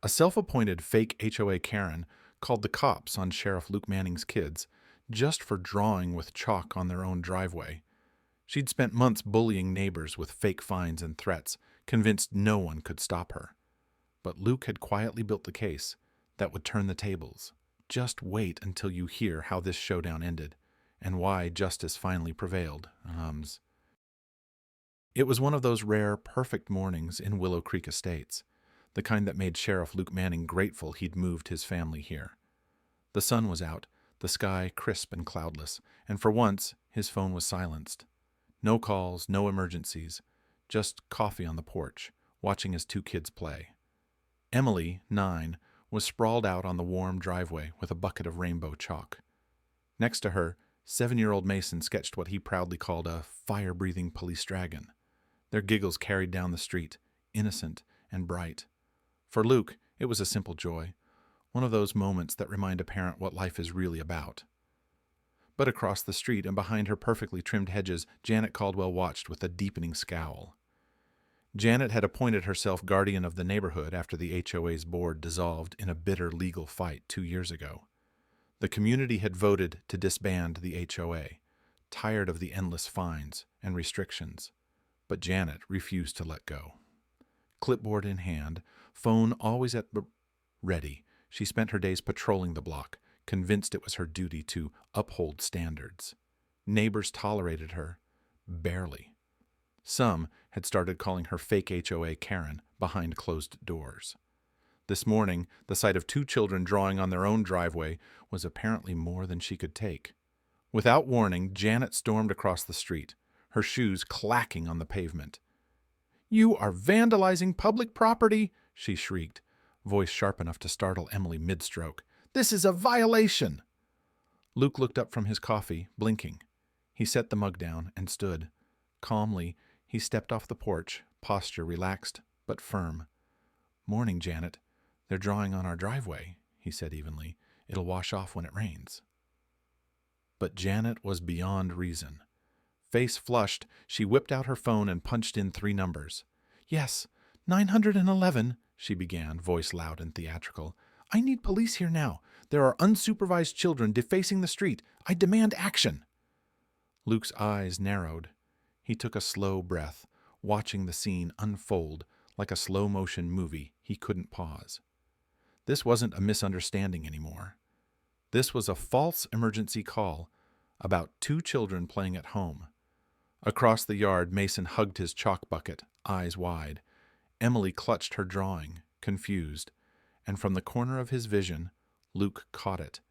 A self-appointed fake HOA Karen called the cops on Sheriff Luke Manning's kids just for drawing with chalk on their own driveway. She'd spent months bullying neighbors with fake fines and threats, convinced no one could stop her. But Luke had quietly built the case that would turn the tables. Just wait until you hear how this showdown ended, and why justice finally prevailed. It was one of those rare, perfect mornings in Willow Creek Estates, the kind that made Sheriff Luke Manning grateful he'd moved his family here. The sun was out, the sky crisp and cloudless, and for once his phone was silenced. No calls, no emergencies, just coffee on the porch, watching his two kids play. Emily, 9, was sprawled out on the warm driveway with a bucket of rainbow chalk. Next to her, 7-year-old Mason sketched what he proudly called a fire-breathing police dragon. Their giggles carried down the street, innocent and bright. For Luke, it was a simple joy, one of those moments that remind a parent what life is really about. But across the street and behind her perfectly trimmed hedges, Janet Caldwell watched with a deepening scowl. Janet had appointed herself guardian of the neighborhood after the HOA's board dissolved in a bitter legal fight 2 years ago. The community had voted to disband the HOA, tired of the endless fines and restrictions. But Janet refused to let go. Clipboard in hand, phone always at the ready, she spent her days patrolling the block, convinced it was her duty to uphold standards. Neighbors tolerated her, barely. Some had started calling her fake HOA Karen behind closed doors. This morning, the sight of 2 children drawing on their own driveway was apparently more than she could take. Without warning, Janet stormed across the street, her shoes clacking on the pavement. "You are vandalizing public property!" she shrieked, voice sharp enough to startle Emily mid-stroke. "This is a violation!" Luke looked up from his coffee, blinking. He set the mug down and stood. Calmly, he stepped off the porch, posture relaxed but firm. "Morning, Janet. They're drawing on our driveway," he said evenly. "It'll wash off when it rains." But Janet was beyond reason. Face flushed, she whipped out her phone and punched in 3 numbers. "Yes, 911, she began, voice loud and theatrical. "I need police here now. There are unsupervised children defacing the street. I demand action." Luke's eyes narrowed. He took a slow breath, watching the scene unfold like a slow-motion movie he couldn't pause. This wasn't a misunderstanding anymore. This was a false emergency call about 2 children playing at home. Across the yard, Mason hugged his chalk bucket, eyes wide. Emily clutched her drawing, confused, and from the corner of his vision, Luke caught it.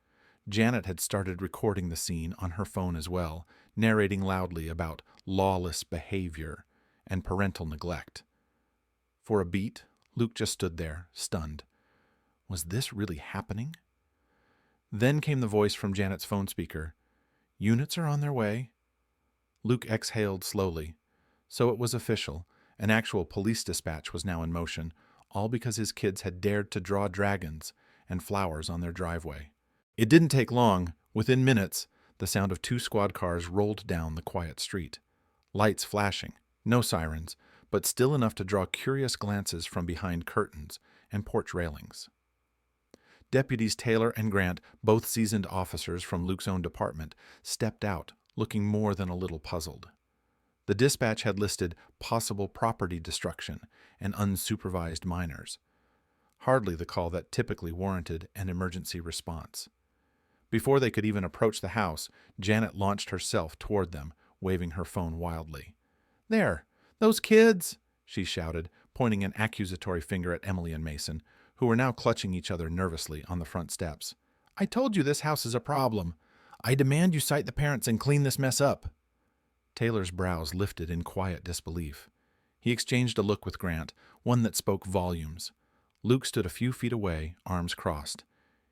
Janet had started recording the scene on her phone as well, narrating loudly about lawless behavior and parental neglect. For a beat, Luke just stood there, stunned. Was this really happening? Then came the voice from Janet's phone speaker. "Units are on their way." Luke exhaled slowly. So it was official. An actual police dispatch was now in motion, all because his kids had dared to draw dragons and flowers on their driveway. It didn't take long. Within minutes, the sound of 2 squad cars rolled down the quiet street. Lights flashing, no sirens, but still enough to draw curious glances from behind curtains and porch railings. Deputies Taylor and Grant, both seasoned officers from Luke's own department, stepped out, looking more than a little puzzled. The dispatch had listed possible property destruction and unsupervised minors. Hardly the call that typically warranted an emergency response. Before they could even approach the house, Janet launched herself toward them, waving her phone wildly. "There! Those kids!" she shouted, pointing an accusatory finger at Emily and Mason, who were now clutching each other nervously on the front steps. "I told you this house is a problem. I demand you cite the parents and clean this mess up." Taylor's brows lifted in quiet disbelief. He exchanged a look with Grant, one that spoke volumes. Luke stood a few feet away, arms crossed.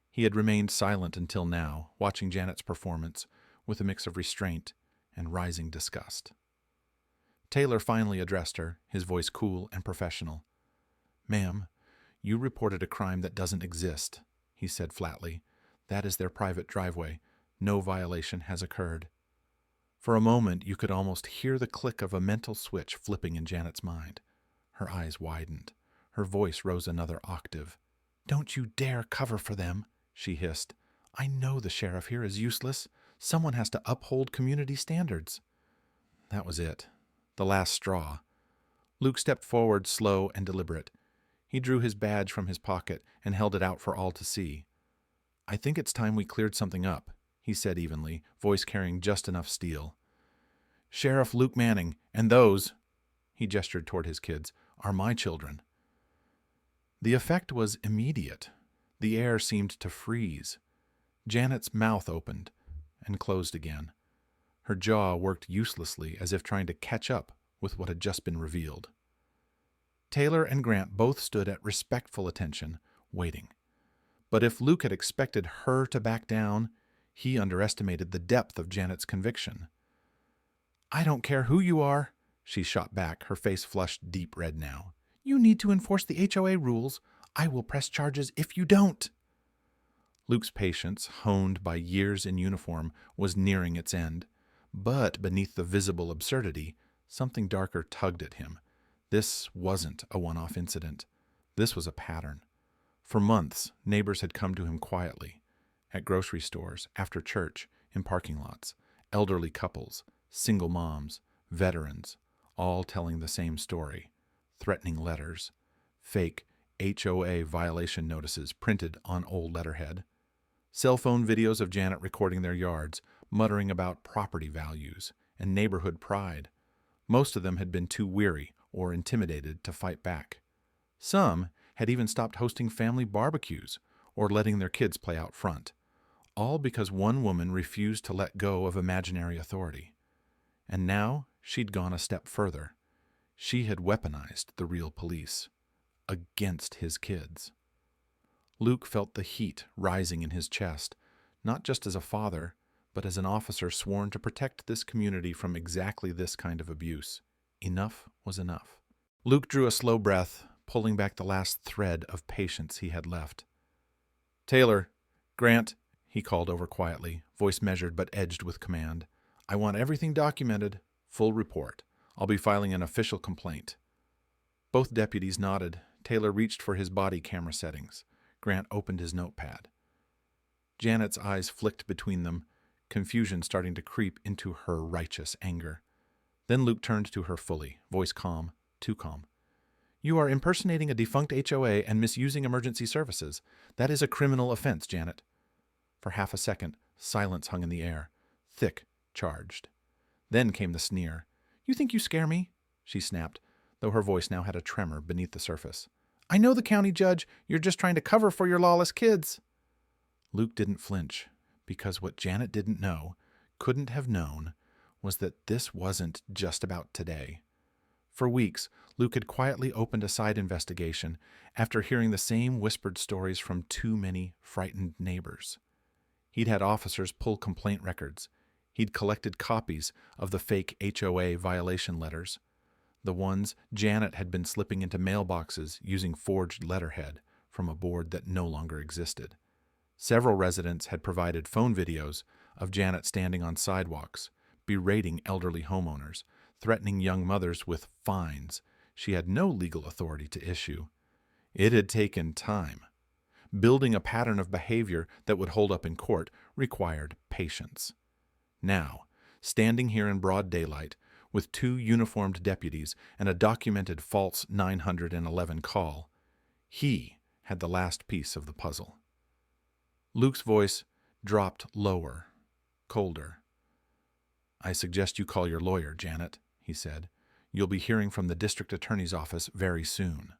He had remained silent until now, watching Janet's performance with a mix of restraint and rising disgust. Taylor finally addressed her, his voice cool and professional. "Ma'am, you reported a crime that doesn't exist," he said flatly. "That is their private driveway. No violation has occurred." For a moment, you could almost hear the click of a mental switch flipping in Janet's mind. Her eyes widened. Her voice rose another octave. "Don't you dare cover for them," she hissed. "I know the sheriff here is useless. Someone has to uphold community standards." That was it. The last straw. Luke stepped forward, slow and deliberate. He drew his badge from his pocket and held it out for all to see. "I think it's time we cleared something up," he said evenly, voice carrying just enough steel. "Sheriff Luke Manning, and those," he gestured toward his kids, "are my children." The effect was immediate. The air seemed to freeze. Janet's mouth opened and closed again. Her jaw worked uselessly as if trying to catch up with what had just been revealed. Taylor and Grant both stood at respectful attention, waiting. But if Luke had expected her to back down, he underestimated the depth of Janet's conviction. "I don't care who you are," she shot back, her face flushed deep red now. "You need to enforce the HOA rules. I will press charges if you don't." Luke's patience, honed by years in uniform, was nearing its end. But beneath the visible absurdity, something darker tugged at him. This wasn't a one-off incident. This was a pattern. For months, neighbors had come to him quietly. At grocery stores, after church, in parking lots. Elderly couples, single moms, veterans, all telling the same story. Threatening letters. Fake HOA violation notices printed on old letterhead. Cell phone videos of Janet recording their yards, muttering about property values and neighborhood pride. Most of them had been too weary or intimidated to fight back. Some had even stopped hosting family barbecues or letting their kids play out front, all because one woman refused to let go of imaginary authority. And now she'd gone a step further. She had weaponized the real police against his kids. Luke felt the heat rising in his chest, not just as a father, but as an officer sworn to protect this community from exactly this kind of abuse. Enough was enough. Luke drew a slow breath, pulling back the last thread of patience he had left. "Taylor, Grant," he called over quietly, voice measured but edged with command. "I want everything documented, full report. I'll be filing an official complaint." Both deputies nodded. Taylor reached for his body camera settings. Grant opened his notepad. Janet's eyes flicked between them, confusion starting to creep into her righteous anger. Then Luke turned to her fully, voice calm, too calm. "You are impersonating a defunct HOA and misusing emergency services. That is a criminal offense, Janet." For half a second, silence hung in the air, thick, charged. Then came the sneer. "You think you scare me?" she snapped, though her voice now had a tremor beneath the surface. "I know the county judge. You're just trying to cover for your lawless kids." Luke didn't flinch, because what Janet didn't know, couldn't have known, was that this wasn't just about today. For weeks, Luke had quietly opened a side investigation after hearing the same whispered stories from too many frightened neighbors. He'd had officers pull complaint records. He'd collected copies of the fake HOA violation letters, the ones Janet had been slipping into mailboxes using forged letterhead from a board that no longer existed. Several residents had provided phone videos of Janet standing on sidewalks, berating elderly homeowners, threatening young mothers with fines she had no legal authority to issue. It had taken time. Building a pattern of behavior that would hold up in court required patience. Now, standing here in broad daylight, with 2 uniformed deputies and a documented false 911 call, he had the last piece of the puzzle. Luke's voice dropped lower, colder. "I suggest you call your lawyer, Janet," he said. "You'll be hearing from the district attorney's office very soon."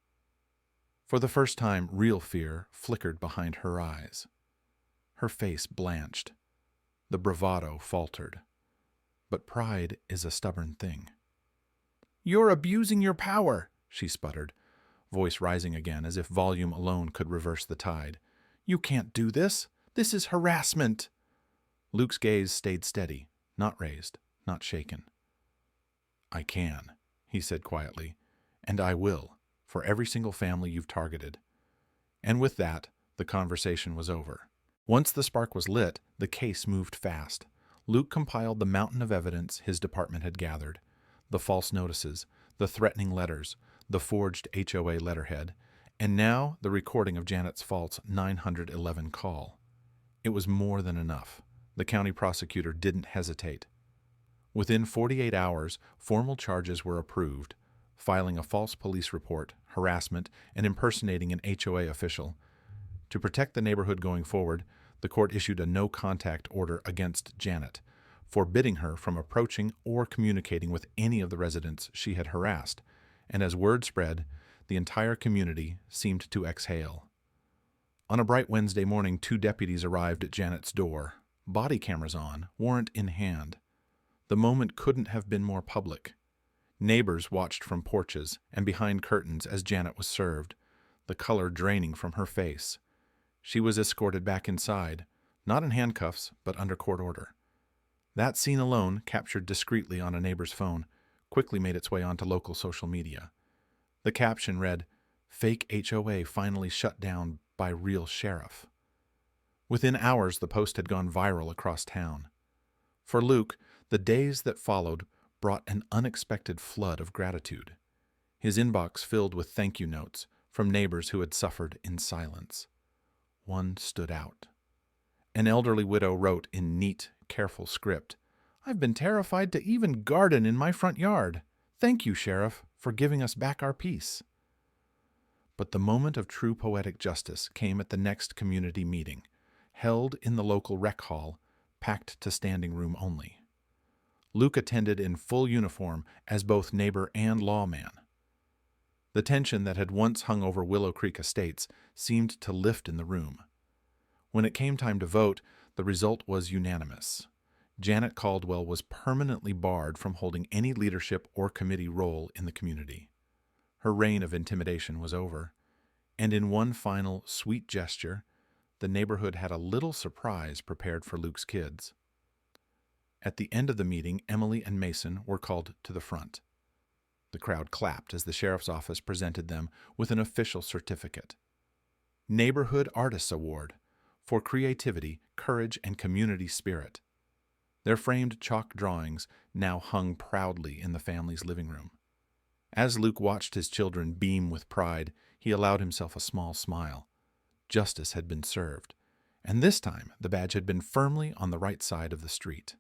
For the first time, real fear flickered behind her eyes. Her face blanched. The bravado faltered. But pride is a stubborn thing. "You're abusing your power," she sputtered, voice rising again as if volume alone could reverse the tide. "You can't do this. This is harassment." Luke's gaze stayed steady, not raised, not shaken. "I can," he said quietly, "and I will, for every single family you've targeted." And with that, the conversation was over. Once the spark was lit, the case moved fast. Luke compiled the mountain of evidence his department had gathered, the false notices, the threatening letters, the forged HOA letterhead, And now the recording of Janet's false 911 call. It was more than enough. The county prosecutor didn't hesitate. Within 48 hours, formal charges were approved, filing a false police report, harassment, and impersonating an HOA official. To protect the neighborhood going forward, the court issued a no-contact order against Janet, forbidding her from approaching or communicating with any of the residents she had harassed, and as word spread, the entire community seemed to exhale. On a bright Wednesday morning, 2 deputies arrived at Janet's door, body cameras on, warrant in hand. The moment couldn't have been more public. Neighbors watched from porches and behind curtains as Janet was served, the color draining from her face. She was escorted back inside, not in handcuffs, but under court order. That scene alone, captured discreetly on a neighbor's phone, quickly made its way onto local social media. The caption read, "Fake HOA finally shut down by real sheriff." Within hours, the post had gone viral across town. For Luke, the days that followed brought an unexpected flood of gratitude. His inbox filled with thank you notes from neighbors who had suffered in silence. One stood out. An elderly widow wrote in neat, careful script, "I've been terrified to even garden in my front yard. Thank you, Sheriff, for giving us back our peace." But the moment of true poetic justice came at the next community meeting, held in the local rec hall, packed to standing room only. Luke attended in full uniform as both neighbor and lawman. The tension that had once hung over Willow Creek Estates seemed to lift in the room. When it came time to vote, the result was unanimous. Janet Caldwell was permanently barred from holding any leadership or committee role in the community. Her reign of intimidation was over, and in one final, sweet gesture, the neighborhood had a little surprise prepared for Luke's kids. At the end of the meeting, Emily and Mason were called to the front. The crowd clapped as the sheriff's office presented them with an official certificate. Neighborhood Artists Award for creativity, courage, and community spirit. Their framed chalk drawings now hung proudly in the family's living room. As Luke watched his children beam with pride, he allowed himself a small smile. Justice had been served, and this time the badge had been firmly on the right side of the street.